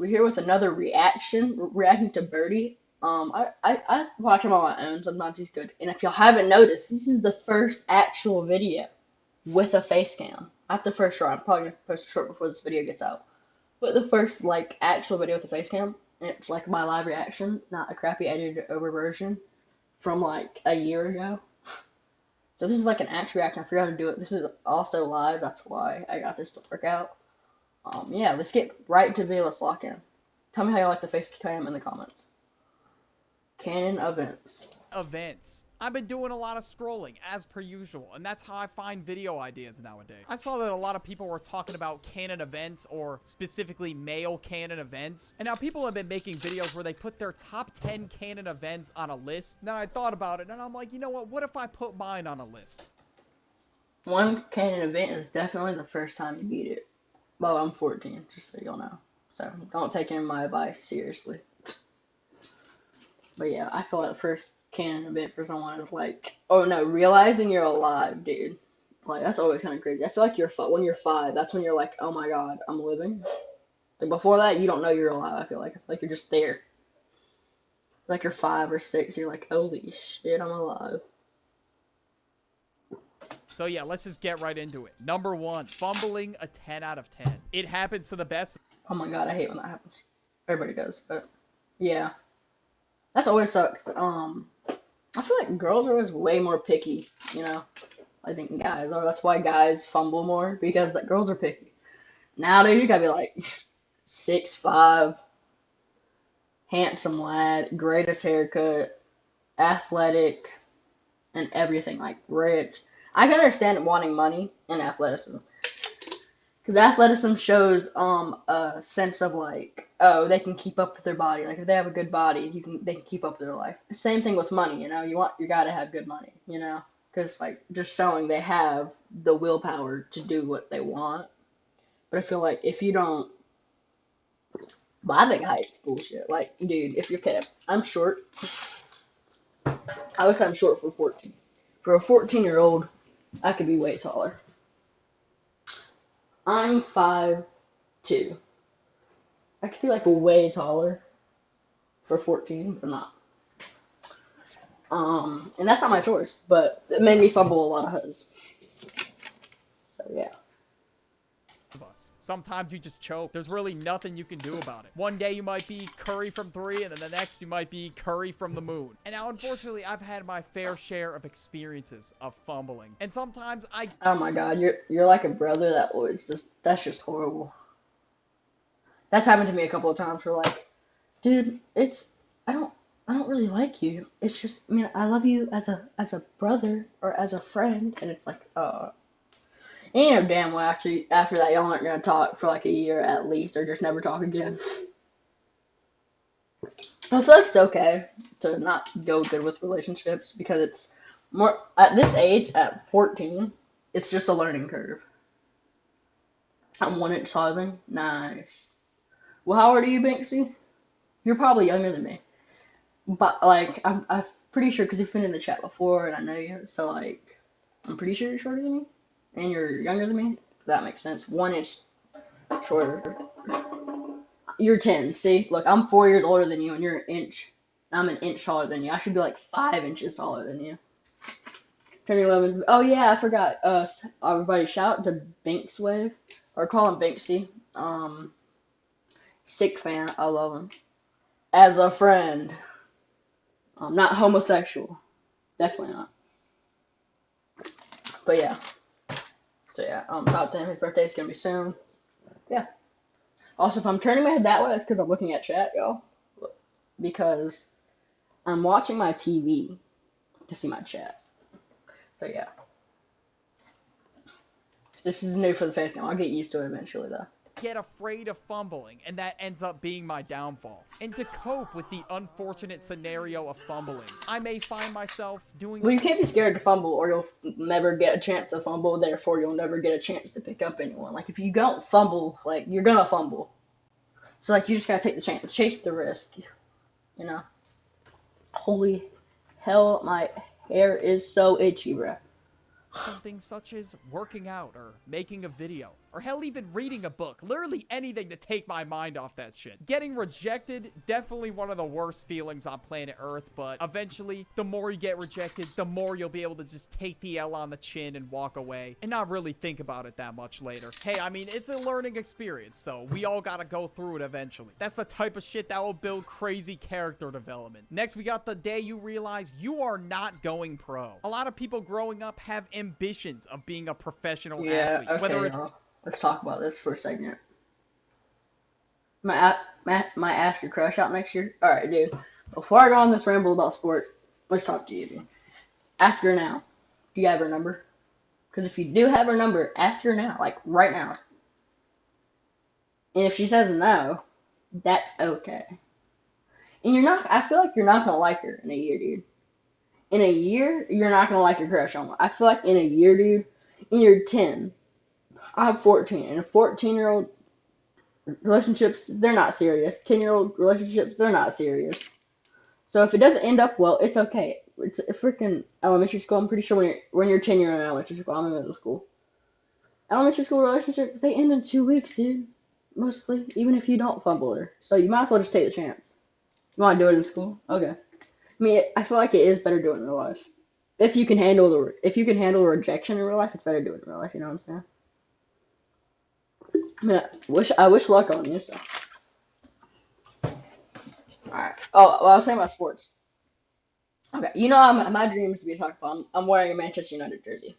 We're here with another reacting to Birdie. I watch him on my own. Sometimes he's good. And if y'all haven't noticed, this is the first actual video with a face cam. Not the first short. I'm probably gonna post a short before this video gets out. But the first like actual video with a face cam. It's like my live reaction, not a crappy edited over version from like a year ago. So this is like an actual reaction. I forgot to do it. This is also live. That's why I got this to work out. Yeah, let's get right to the video. Let's lock in. Tell me how you like the face cam in the comments. Canon events. Events. I've been doing a lot of scrolling, as per usual, and that's how I find video ideas nowadays. I saw that a lot of people were talking about canon events, or specifically male canon events, and now people have been making videos where they put their top 10 canon events on a list. Now I thought about it, and I'm like, you know what if I put mine on a list? One canon event is definitely the first time you beat it. Well, I'm 14, just so you'll know. So don't take any of my advice seriously. But yeah, I feel like the first canon event for someone is like, oh no, realizing you're alive, dude. Like that's always kind of crazy. I feel like when you're 5, that's when you're like, oh my god, I'm living. Like before that, you don't know you're alive. I feel like you're just there. Like you're 5 or 6, you're like, holy shit, I'm alive. So yeah, let's just get right into it. Number 1, fumbling a 10 out of 10. It happens to the best. Oh my god, I hate when that happens. Everybody does, but yeah. That's always sucks. I feel like girls are always way more picky, you know. I think guys are. That's why guys fumble more because the girls are picky. Nowadays, you gotta be like 6'5", handsome lad, greatest haircut, athletic, and everything. Like rich. I can understand wanting money and athleticism. Because athleticism shows a sense of like, oh, they can keep up with their body. Like if they have a good body, they can keep up with their life. Same thing with money, you know. You gotta have good money, you know, because like just showing they have the willpower to do what they want. But I feel like if you don't, well, I think height's bullshit. Like, dude, if you're kept, I'm short. I would say I'm short for 14. For a 14-year-old, I could be way taller. I'm 5'2". I could be like way taller for 14, but I'm not. And that's not my choice, but it made me fumble a lot of huzz. So yeah. Of us. Sometimes you just choke. There's really nothing you can do about it. One day you might be Curry from 3, and then the next you might be Curry from the moon. And now, unfortunately, I've had my fair share of experiences of fumbling. And sometimes Oh my god, you're like a brother that was that's just horrible. That's happened to me a couple of times. Where like, dude, I don't I don't really like you. It's just I mean I love you as a brother or as a friend, and it's like and you know damn well after that y'all aren't gonna talk for like a year at least, or just never talk again. I feel like it's okay to not go good with relationships because it's more at this age at 14. It's just a learning curve. I'm 1 inch taller than nice. Well, how old are you, Banksy? You're probably younger than me, but like I'm pretty sure because you've been in the chat before and I know you. So like I'm pretty sure you're shorter than me and you're younger than me. That makes sense. 1 inch shorter. You're 10. See, look, I'm 4 years older than you and you're an inch. I'm an inch taller than you. I should be like 5 inches taller than you. Turning 11. Oh yeah, I forgot. Everybody shout out to Bankswave or call him Banksy. Sick fan. I love him as a friend. I'm not homosexual. Definitely not. But yeah. So yeah, about him. His birthday's gonna be soon. Yeah. Also, if I'm turning my head that way, it's because I'm looking at chat, y'all. Because I'm watching my TV to see my chat. So yeah. This is new for the face cam. I'll get used to it eventually, though. get afraid of fumbling, and that ends up being my downfall. And to cope with the unfortunate scenario of fumbling, I may find myself doing... Well, you can't be scared to fumble, or you'll never get a chance to fumble, therefore you'll never get a chance to pick up anyone. Like, if you don't fumble, like, you're gonna fumble. So, like, you just gotta take the chance, chase the risk, you know? Holy hell, my hair is so itchy, bro. Something such as working out or making a video. or hell, even reading a book. Literally anything to take my mind off that shit. Getting rejected, definitely one of the worst feelings on planet Earth, but eventually, the more you get rejected, the more you'll be able to just take the L on the chin and walk away and not really think about it that much later. Hey, I mean, it's a learning experience, so we all gotta go through it eventually. That's the type of shit that will build crazy character development. Next, we got the day you realize you are not going pro. A lot of people growing up have ambitions of being a professional Yeah, athlete, okay, whether it's y'all. Let's talk about this for a second. My ask your crush out next year. All right, dude. Before I go on this ramble about sports, let's talk to you, dude. Ask her now. Do you have her number? Because if you do have her number, ask her now, like right now. And if she says no, that's okay. And you're not. I feel like you're not gonna like her in a year, dude. In a year, you're not gonna like your crush on her. I feel like in a year, dude, and you're 10. I'm 14, and a 14-year-old relationships, they're not serious. 10-year-old relationships, they're not serious. So if it doesn't end up well, it's okay. It's a freaking elementary school. I'm pretty sure when you're 10, you're in elementary school. I'm in middle school. Elementary school relationships, they end in 2 weeks, dude. Mostly, even if you don't fumble her. So you might as well just take the chance. You want to do it in school? Okay. I mean, I feel like it is better doing it in real life. If you can handle rejection in real life, it's better doing it in real life. You know what I'm saying? I mean, I wish luck on you. So, all right. Oh, well, I was saying about sports. Okay, you know, my dream is to be a soccer player. I'm wearing a Manchester United jersey.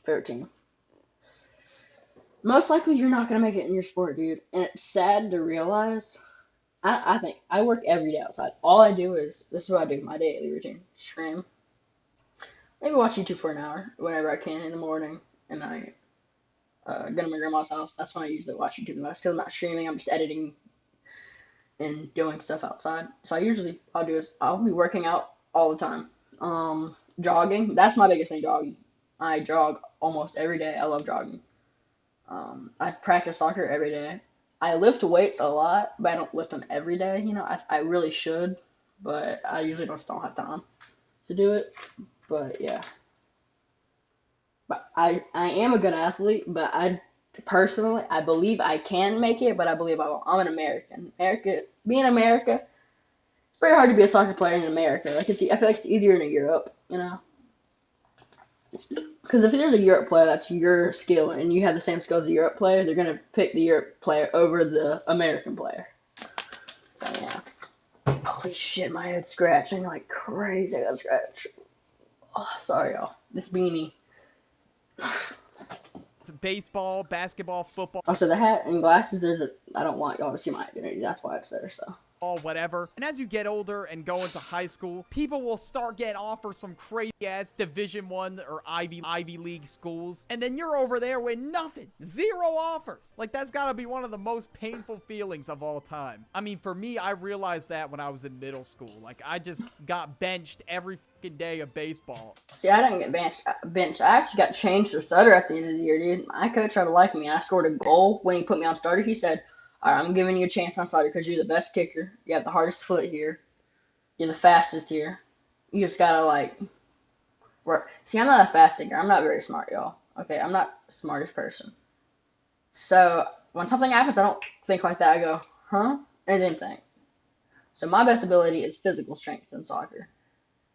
Favorite team. Most likely, you're not gonna make it in your sport, dude. And it's sad to realize. I think I work every day outside. All I do is this is what I do. My daily routine: stream, maybe watch YouTube for an hour whenever I can in the morning, and I go to my grandma's house. That's when I usually watch YouTube the most because I'm not streaming. I'm just editing and doing stuff outside. So I'll do is I'll be working out all the time. Jogging. That's my biggest thing. Jogging. I jog almost every day. I love jogging. I practice soccer every day. I lift weights a lot, but I don't lift them every day. You know, I really should, but I usually don't have time to do it. But yeah, but I am a good athlete, but I personally I believe I can make it, but I believe I won't. I'm an American. Being America, it's very hard to be a soccer player in America. Like I feel like it's easier in Europe, you know. Because if there's a Europe player that's your skill and you have the same skills as a Europe player, they're gonna pick the Europe player over the American player. So yeah. Holy shit, my head's scratching like crazy. I got scratch. Oh, sorry, y'all. This beanie. It's baseball, basketball, football, Oh, so the hat and glasses. I don't want y'all to see my identity. That's why it's there. So. whatever. And as you get older and go into high school, people will start getting offers from crazy ass Division One or Ivy League schools, and then you're over there with nothing, zero offers. Like that's gotta be one of the most painful feelings of all time. I mean, for me, I realized that when I was in middle school. Like I just got benched every fucking day of baseball. See, I didn't get benched. I actually got changed to starter at the end of the year, dude. My coach started liking me. I scored a goal when he put me on starter. He said, "All right, I'm giving you a chance on starter because you're the best kicker. You have the hardest foot here. You're the fastest here. You just gotta like work." See, I'm not a fast thinker. I'm not very smart, y'all. Okay, I'm not the smartest person. So when something happens, I don't think like that. I go, huh? And then think. So my best ability is physical strength in soccer.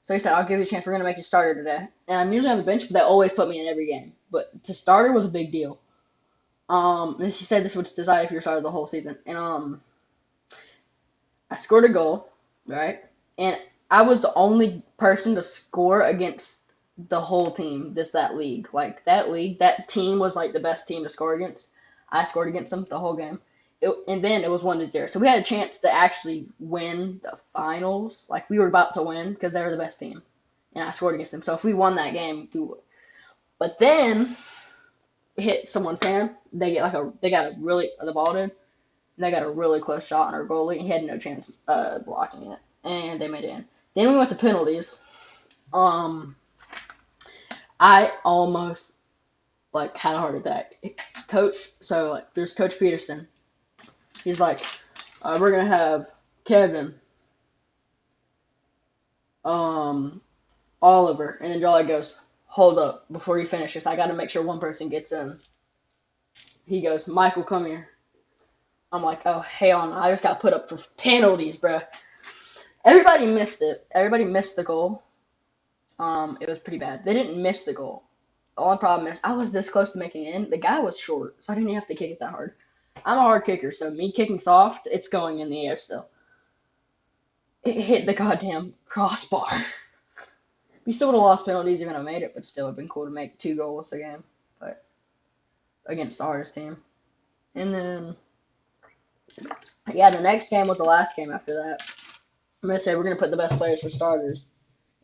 So he said, I'll give you a chance. We're going to make you starter today. And I'm usually on the bench, but they always put me in every game. But to starter was a big deal. And she said this was decided if you were starter the whole season. And I scored a goal, right? And I was the only person to score against the whole team, that league. Like, that team was like the best team to score against. I scored against them the whole game. And then it was 1-0. So we had a chance to actually win the finals. Like, we were about to win because they were the best team. And I scored against them. So if we won that game, we would. But then it hit someone's hand. The ball did. And they got a really close shot on our goalie. He had no chance blocking it. And they made it in. Then we went to penalties. I almost had a heart attack. There's Coach Peterson. He's like, we're gonna have Kevin, Oliver, and then Jolly goes, hold up, before you finish this, I gotta make sure one person gets in. He goes, Michael, come here. I'm like, oh, hell no. I just got put up for penalties, bro. Everybody missed it. Everybody missed the goal. It was pretty bad. They didn't miss the goal. The only problem is I was this close to making it in. The guy was short, so I didn't even have to kick it that hard. I'm a hard kicker, so me kicking soft, it's going in the air still. It hit the goddamn crossbar. We still would have lost penalties even if I made it, but still, it'd been cool to make 2 goals a game, but against the hardest team. And then, yeah, the next game was the last game after that. I'm gonna say we're gonna put the best players for starters,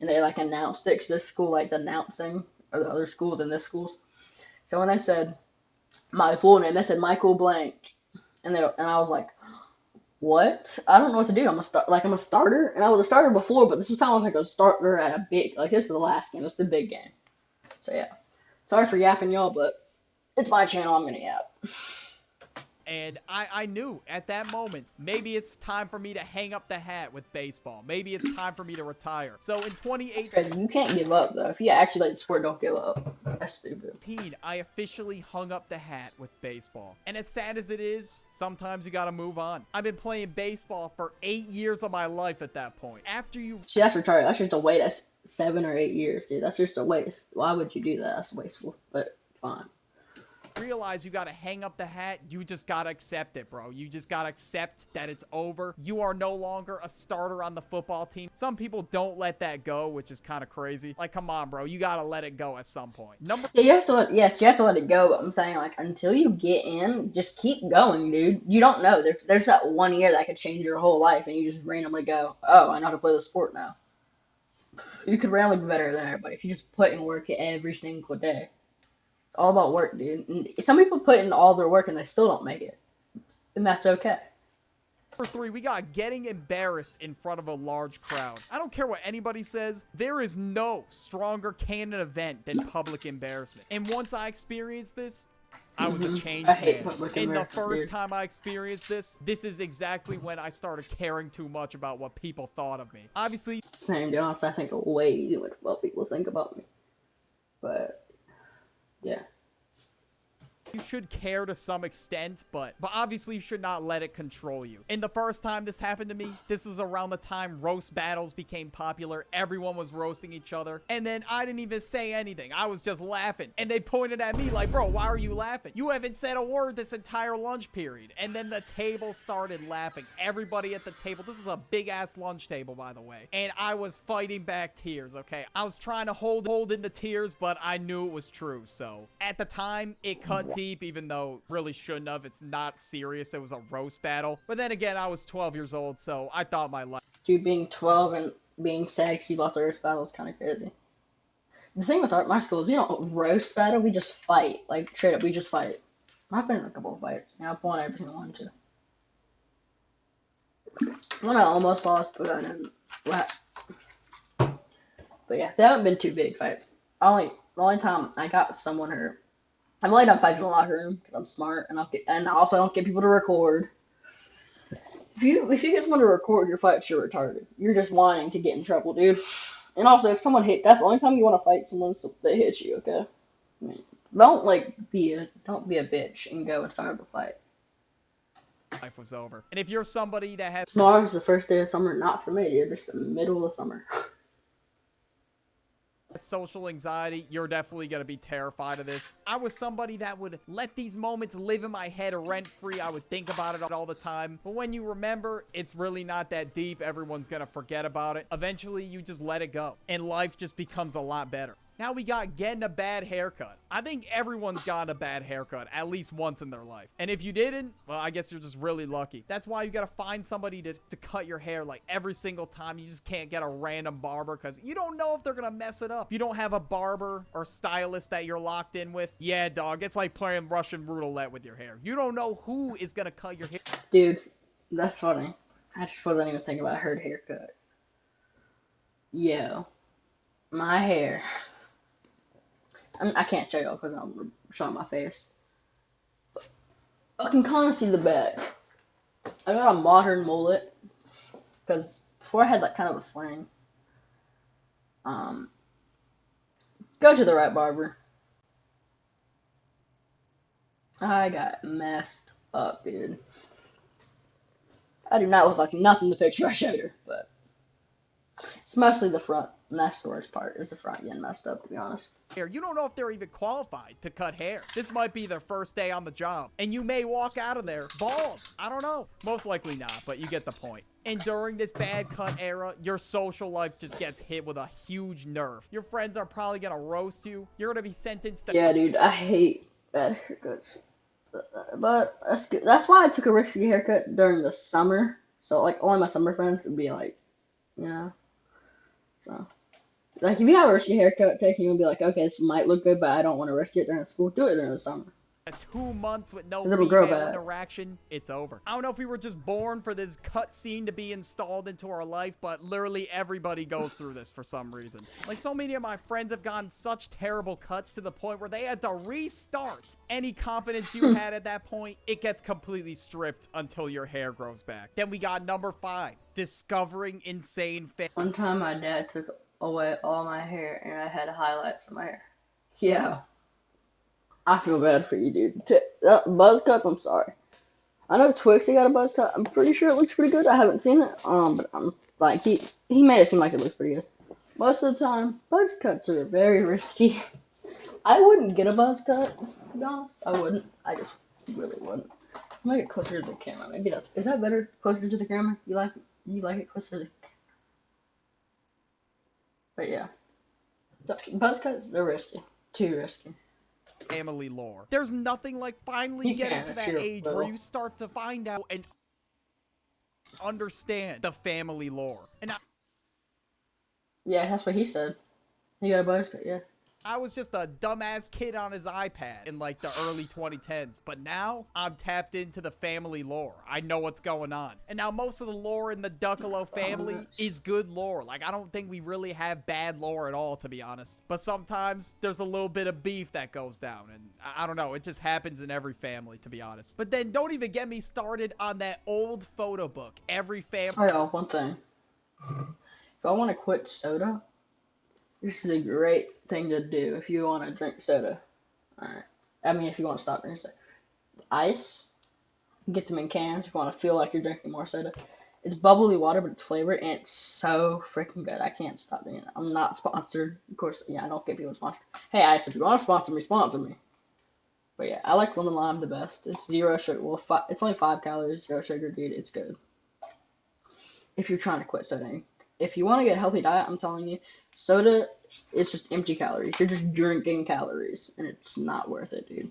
and they like announced it because this school liked announcing or the other schools and this schools. So when they said my full name, they said Michael Blank, and I was like, what? I don't know what to do. I'm a starter, and I was a starter before, but this was sounding like a starter at a big, like this is the last game. It's the big game. So yeah, sorry for yapping y'all, but it's my channel. I'm gonna yap. And I knew at that moment, maybe it's time for me to hang up the hat with baseball. Maybe it's time for me to retire. So in 2018, You can't give up though. If you actually like the sport, don't give up. That's stupid. I officially hung up the hat with baseball. And as sad as it is, sometimes you gotta move on. I've been playing baseball for 8 years of my life at that point. After you... See, that's retarded. That's just a wait. That's 7 or 8 years, dude. That's just a waste. Why would you do that? That's wasteful, but fine. Realize you gotta hang up the hat, you just gotta accept it, bro. You just gotta accept that it's over. You are no longer a starter on the football team. Some people don't let that go, which is kind of crazy. Like, come on, bro. You gotta let it go at some point. Yeah, you have to let. Yes, you have to let it go. But I'm saying, like, until you get in, just keep going, dude. You don't know. There's that 1 year that could change your whole life, and you just randomly go, "Oh, I know how to play the sport now." You could randomly be better than everybody if you just put in work every single day. It's all about work, dude. And some people put in all their work and they still don't make it, and that's okay. Number 3, we got getting embarrassed in front of a large crowd. I don't care what anybody says. There is no stronger canon event than public embarrassment. And once I experienced this, I was a changed I hate man. public And the embarrassment, first dude. time I experienced this is exactly when I started caring too much about what people thought of me. Obviously, Same, dude. Honestly, I think way too much about people think about me. But yeah. you should care to some extent, but obviously you should not let it control you. And the first time this happened to me, this is around the time roast battles became popular. Everyone was roasting each other. And then I didn't even say anything. I was just laughing. And they pointed at me like, bro, why are you laughing? You haven't said a word this entire lunch period. And then the table started laughing. Everybody at the table, this is a big ass lunch table, by the way. And I was fighting back tears, okay? I was trying to hold in the tears, but I knew it was true. So at the time, it cut deep, even though really shouldn't have. It's not serious. It was a roast battle. But then again, I was 12 years old, so I thought my life. Dude, being 12 and being sad because you lost a roast battle is kind of crazy. The thing with my school is we don't roast battle, we just fight. Like, straight up, we just fight. I've been in a couple of fights, and I've won every single one, too. One I almost lost, but I didn't. But yeah, they haven't been too big fights. The only time I got someone hurt, I've only done fights in the locker room because I'm smart, and also I don't get people to record. If you get someone to record your fights, you're retarded. You're just wanting to get in trouble, dude. And also, if someone that's the only time you want to fight someone, so they hit you, okay? I mean, don't be a bitch and go and start a fight. Life was over. And if you're somebody that has Tomorrow's the first day of summer, not for me, dude. Just the middle of the summer. social anxiety, you're definitely going to be terrified of this. I was somebody that would let these moments live in my head rent-free. I would think about it all the time. But when you remember, it's really not that deep. Everyone's going to forget about it. Eventually, you just let it go. And life just becomes a lot better. Now we got getting a bad haircut. I think everyone's gotten a bad haircut at least once in their life. And if you didn't, well, I guess you're just really lucky. That's why you gotta find somebody to cut your hair like every single time. You just can't get a random barber because you don't know if they're gonna mess it up. If you don't have a barber or stylist that you're locked in with, yeah, dog, it's like playing Russian roulette with your hair. You don't know who is gonna cut your hair. Dude, that's funny. I just wasn't even thinking about her haircut. Yo, my hair. I can't show y'all because I'm showing my face. But I can kind of see the back. I got a modern mullet because before I had like kind of a slang. Go to the right barber. I got messed up, dude. I do not look like nothing in the picture I showed her, but it's mostly the front, and that's the worst part, is the front getting messed up, to be honest. You don't know if they're even qualified to cut hair. This might be their first day on the job, and you may walk out of there bald. I don't know. Most likely not, but you get the point. And during this bad cut era, your social life just gets hit with a huge nerf. Your friends are probably gonna roast you. You're gonna be sentenced to Yeah, dude, I hate bad haircuts. But that's good. That's why I took a risky haircut during the summer. So, like, only my summer friends would be like, you know, so. Like, if you have a risky haircut taking, you'll be like, okay, this might look good, but I don't want to risk it during school. Do it during the summer. 2 months with no Because it'll grow female back. interaction, it's over. I don't know if we were just born for this cutscene to be installed into our life, but literally everybody goes through this for some reason. Like, so many of my friends have gotten such terrible cuts to the point where they had to restart. Any confidence you had at that point, it gets completely stripped until your hair grows back. Then we got number 5, discovering insane One time my dad took away all my hair and I had highlights in my hair. Yeah. I feel bad for you, dude. Buzz cuts, I'm sorry. I know Twixie got a buzz cut. I'm pretty sure it looks pretty good. I haven't seen it. But I'm like he made it seem like it looks pretty good. Most of the time, buzz cuts are very risky. I wouldn't get a buzz cut, to be honest. I wouldn't. I just really wouldn't. I'm gonna get closer to the camera. Maybe is that better? Closer to the camera? You like it closer to the But yeah. Buzz cuts, they're risky. Too risky. family lore. There's nothing like finally You getting can, to it's that your age will. where you start to find out and understand the family lore. And Yeah, that's what he said. He got a buzz cut, yeah. I was just a dumbass kid on his iPad in like the early 2010s, but now I'm tapped into the family lore. I know what's going on. And now most of the lore in the Duckalo family is good lore. Like, I don't think we really have bad lore at all, to be honest. But sometimes there's a little bit of beef that goes down, and I don't know, it just happens in every family, to be honest. But then don't even get me started on that old photo book. Every family. Oh yeah, one thing. If I want to quit soda, this is a great thing to do if you want to drink soda. Alright. I mean, if you want to stop drinking soda. Ice, get them in cans if you want to feel like you're drinking more soda. It's bubbly water, but it's flavored, and it's so freaking good. I can't stop doing it. I'm not sponsored. Of course, yeah, I don't get people sponsored. Hey, Ice, if you want to sponsor me, sponsor me. But yeah, I like lemon lime the best. It's 0 sugar. Well, it's only 5 calories, 0 sugar, dude. It's good. If you're trying to quit soda. If you want to get a healthy diet, I'm telling you, soda is just empty calories. You're just drinking calories, and it's not worth it, dude.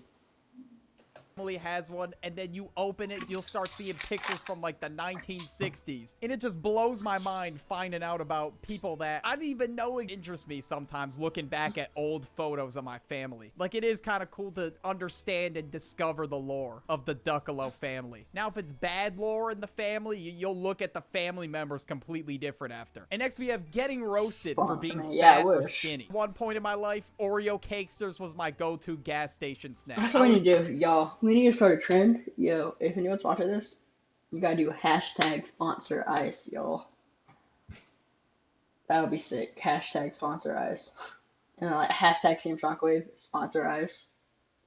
Has one, and then you open it, you'll start seeing pictures from like the 1960s, and it just blows my mind finding out about people that I didn't even know interest me sometimes, looking back at old photos of my family. Like, it is kind of cool to understand and discover the lore of the Duckalo family. Now, if it's bad lore in the family, you'll look at the family members completely different after. And next we have getting roasted for being fat or skinny. One point in my life, Oreo Cakesters was my go-to gas station snack. That's what we need to do, y'all. We need to start a trend. Yo, if anyone sponsor this, you gotta do hashtag sponsor ice, y'all. That would be sick. Hashtag sponsor ice. And then, like, hashtag Team Shockwave, sponsor ice.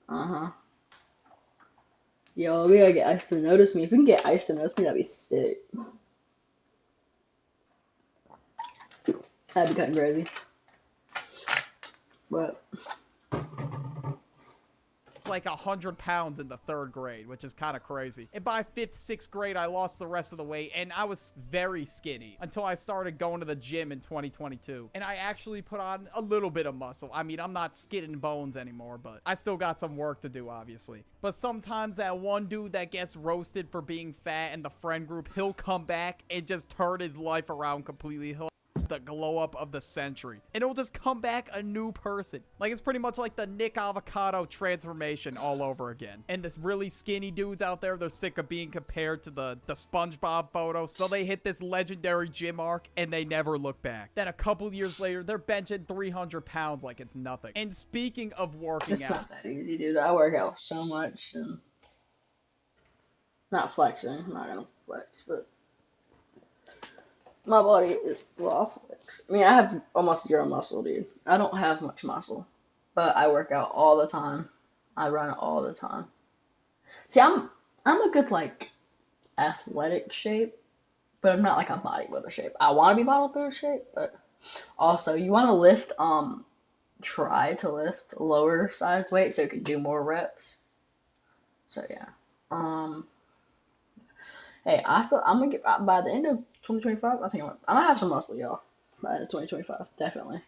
Uh-huh. Yo, we gotta get Ice to notice me. If we can get Ice to notice me, that'd be sick. That'd be kind of crazy. But like 100 pounds in the 3rd grade, which is kind of crazy. And by 5th, 6th grade, I lost the rest of the weight, and I was very skinny until I started going to the gym in 2022. And I actually put on a little bit of muscle. I mean, I'm not skin and bones anymore, but I still got some work to do, obviously. But sometimes that one dude that gets roasted for being fat in the friend group, he'll come back and just turn his life around completely. He'll the glow up of the century, and it'll just come back a new person. Like, it's pretty much like the Nick Avocado transformation all over again. And this really skinny dudes out there, they're sick of being compared to the SpongeBob photo, so they hit this legendary gym arc and they never look back. Then a couple years later, they're benching 300 pounds like it's nothing. And speaking of working it's out, not that easy, dude. I work out so much, and not flexing. I'm not gonna flex, but my body is raw flex. I mean, I have almost zero muscle, dude. I don't have much muscle, but I work out all the time. I run all the time. See, I'm a good like athletic shape, but I'm not like a bodybuilder shape. I want to be bodybuilder shape, but also you want to lift try to lift lower sized weight so you can do more reps. So yeah. Um hey, I feel I'm gonna get by the end of 2025, I think I'm gonna have some muscle, y'all. By the end of 2025, definitely.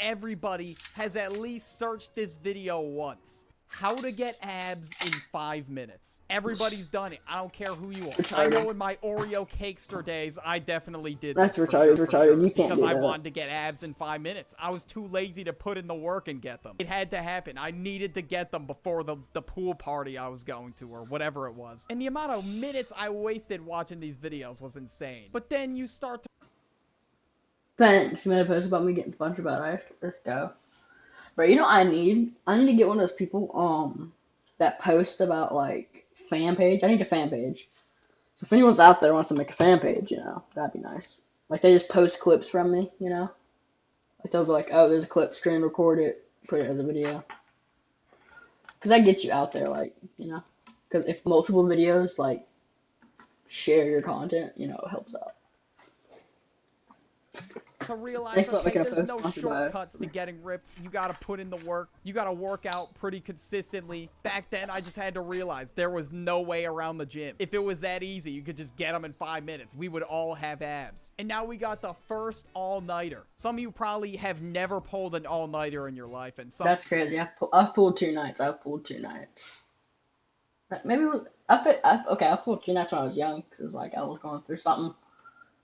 Everybody has at least searched this video once. How to get abs in 5 minutes. Everybody's done it. I don't care who you are. I Retarded. know in my Oreo Cakester days, I definitely did That's this for sure, retarded. You can't because do I that. wanted to get abs in 5 minutes. I was too lazy to put in the work and get them. It had to happen. I needed to get them before the pool party I was going to, or whatever it was. And the amount of minutes I wasted watching these videos was insane. But then you start to Thanks. You made a post about me getting SpongeBob ice. Let's go. But you know I need to get one of those people that post about like fan page. I need a fan page. So if anyone's out there wants to make a fan page, that'd be nice. Like they just post clips from me. Like they'll be like, oh, there's a clip, screen record it, put it as a video. Because that gets you out there, like. Because if multiple videos like share your content, it helps out. realize, Thanks for okay, making a there's post no sponsored by us. shortcuts to getting ripped. You gotta put in the work. You gotta work out pretty consistently. Back then, I just had to realize there was no way around the gym. If it was that easy, you could just get them in 5 minutes. We would all have abs. And now we got the first all-nighter. Some of you probably have never pulled an all-nighter in your life, and some... That's crazy. I've pulled 2 nights. I've pulled 2 nights. Maybe I pulled 2 nights when I was young because like I was going through something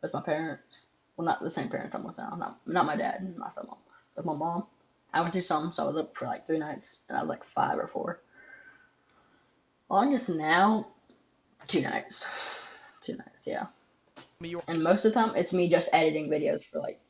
with my parents. Well, not the same parents I'm with now. Not my dad and my stepmom, with my mom. I went through something, so I was up for like 3 nights, and I was like 5 or 4. Longest now, 2 nights. 2 nights, yeah. And most of the time, it's me just editing videos for like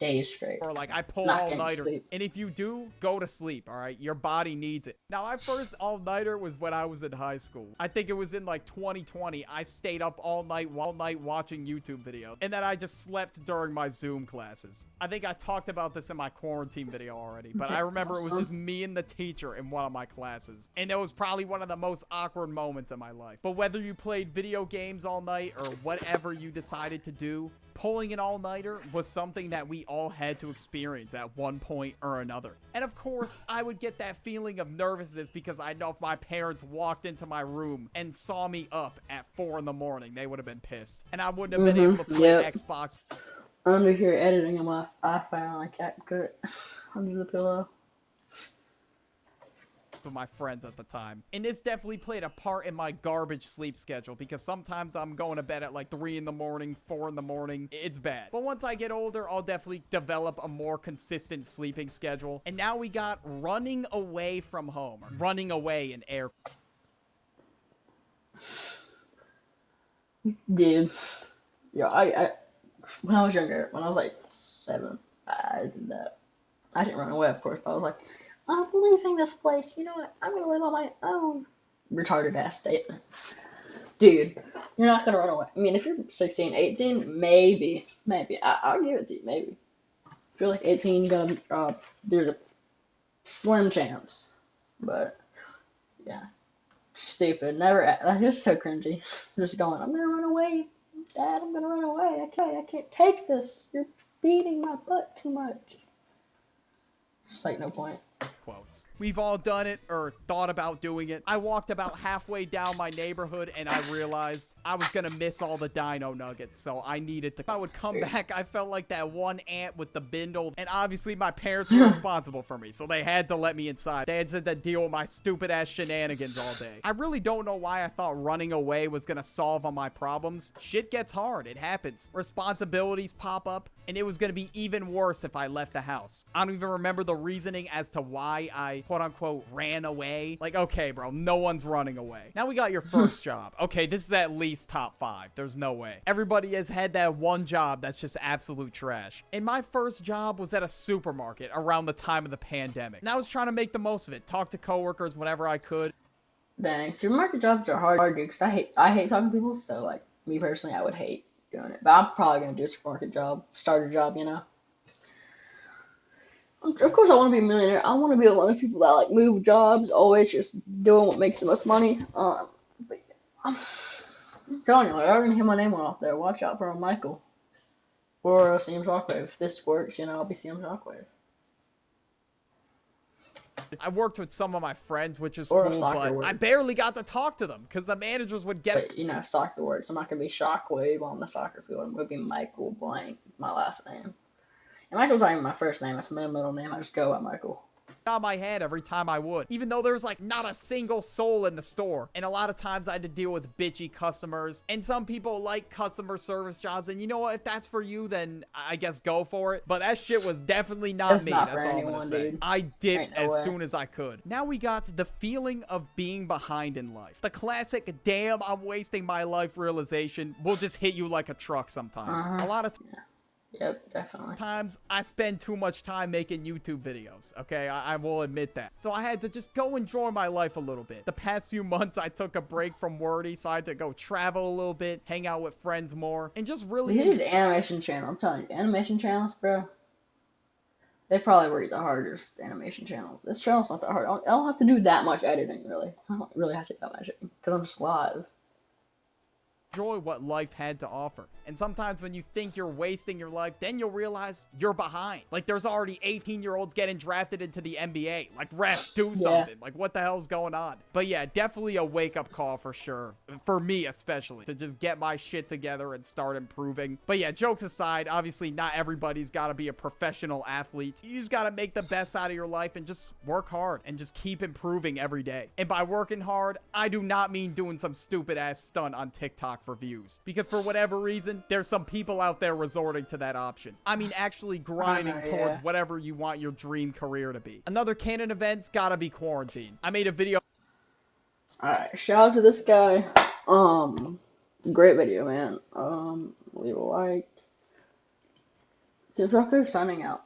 days straight. Or like I pull Not all getting nighter. sleep. And if you do, go to sleep, all right? Your body needs it. Now, my first all nighter was when I was in high school. I think it was in like 2020. I stayed up all night watching YouTube videos. And then I just slept during my Zoom classes. I think I talked about this in my quarantine video already, but I remember it was just me and the teacher in one of my classes. And it was probably one of the most awkward moments in my life. But whether you played video games all night or whatever you decided to do, pulling an all-nighter was something that we all had to experience at one point or another. And of course, I would get that feeling of nervousness because I know if my parents walked into my room and saw me up at 4 in the morning, they would have been pissed. And I wouldn't have been able to play Xbox. Under here editing on my iPhone, I can't cut under the pillow. With my friends at the time. And this definitely played a part in my garbage sleep schedule because sometimes I'm going to bed at like 3 in the morning, 4 in the morning. It's bad. But once I get older, I'll definitely develop a more consistent sleeping schedule. And now we got running away from home. Or running away in air. Dude, yeah, I when I was younger, when I was like 7, I did that. I didn't run away, of course, but I was like, I'm leaving this place. You know what? I'm gonna live on my own. Retarded ass statement. Dude, you're not gonna run away. I mean, if you're 16, 18, maybe. I'll give it to you, maybe. If you're like 18, there's a slim chance. But, yeah. Stupid. Never, that's just so cringy. Just going, I'm gonna run away. Dad, I'm gonna run away. I can't take this. You're beating my butt too much. Just like, no point. Quotes. We've all done it or thought about doing it. I walked about halfway down my neighborhood and I realized I was gonna miss all the dino nuggets, so I needed to. If I would come back, I felt like that one ant with the bindle, and obviously my parents were responsible for me, so they had to let me inside. They had to deal with my stupid ass shenanigans all day. I really don't know why I thought running away was gonna solve all my problems. Shit gets hard. It happens. Responsibilities pop up, and it was gonna be even worse if I left the house. I don't even remember the reasoning as to why I quote-unquote ran away. Like, okay, bro, no one's running away. Now we got your first job. Okay, this is at least top 5. There's no way. Everybody has had that one job that's just absolute trash. And my first job was at a supermarket around the time of the pandemic. And I was trying to make the most of it. Talk to coworkers whenever I could. Dang, supermarket jobs are hard, dude, because I hate talking to people, so, like, me personally, I would hate doing it. But I'm probably going to do a supermarket job, start a job, Of course, I want to be a millionaire. I want to be one of the people that like move jobs, always just doing what makes the most money. But I'm telling you, like, I already hear my name went off there. Watch out for Michael or CM Shockwave. If this works, I'll be CM Shockwave I worked with some of my friends, which is or if cool, soccer but I works. barely got to talk to them because the managers would get. But if soccer works, I'm not gonna be Shockwave on the soccer field. I'm gonna be Michael Blank, my last name. And Michael's not even my first name. It's my middle name. I just go by Michael. On my head every time I would, even though there's like not a single soul in the store. And a lot of times I had to deal with bitchy customers, and some people like customer service jobs, and you know what, if that's for you, then I guess go for it. But that shit was definitely not It's me. not That's for all anyone, I'm gonna say. dude. I dipped Ain't no as way. soon as I could. Now we got the feeling of being behind in life. The classic damn I'm wasting my life realization will just hit you like a truck sometimes. A lot of Yep, definitely. times I spend too much time making YouTube videos, okay? I will admit that. So I had to just go enjoy my life a little bit. The past few months I took a break from Wordy, so I had to go travel a little bit, hang out with friends more, and just really These animation channel, I'm telling you, animation channels, bro. They probably were the hardest animation channels. This channel's not that hard. I don't have to do that much editing, really. I don't really have to do that much editing because I'm just live. enjoy what life had to offer. And sometimes when you think you're wasting your life, then you'll realize you're behind. Like, there's already 18-year-olds getting drafted into the NBA. Like, ref, do something. Like, what the hell's going on? But yeah, definitely a wake-up call for sure. For me, especially. To just get my shit together and start improving. But yeah, jokes aside, obviously not everybody's got to be a professional athlete. You just got to make the best out of your life and just work hard and just keep improving every day. And by working hard, I do not mean doing some stupid-ass stunt on TikTok for views, because for whatever reason there's some people out there resorting to that option. I mean actually grinding towards whatever you want your dream career to be. Another canon event's gotta be quarantine. I made a video. Alright, shout out to this guy. Great video, man. Leave a like. Super signing out.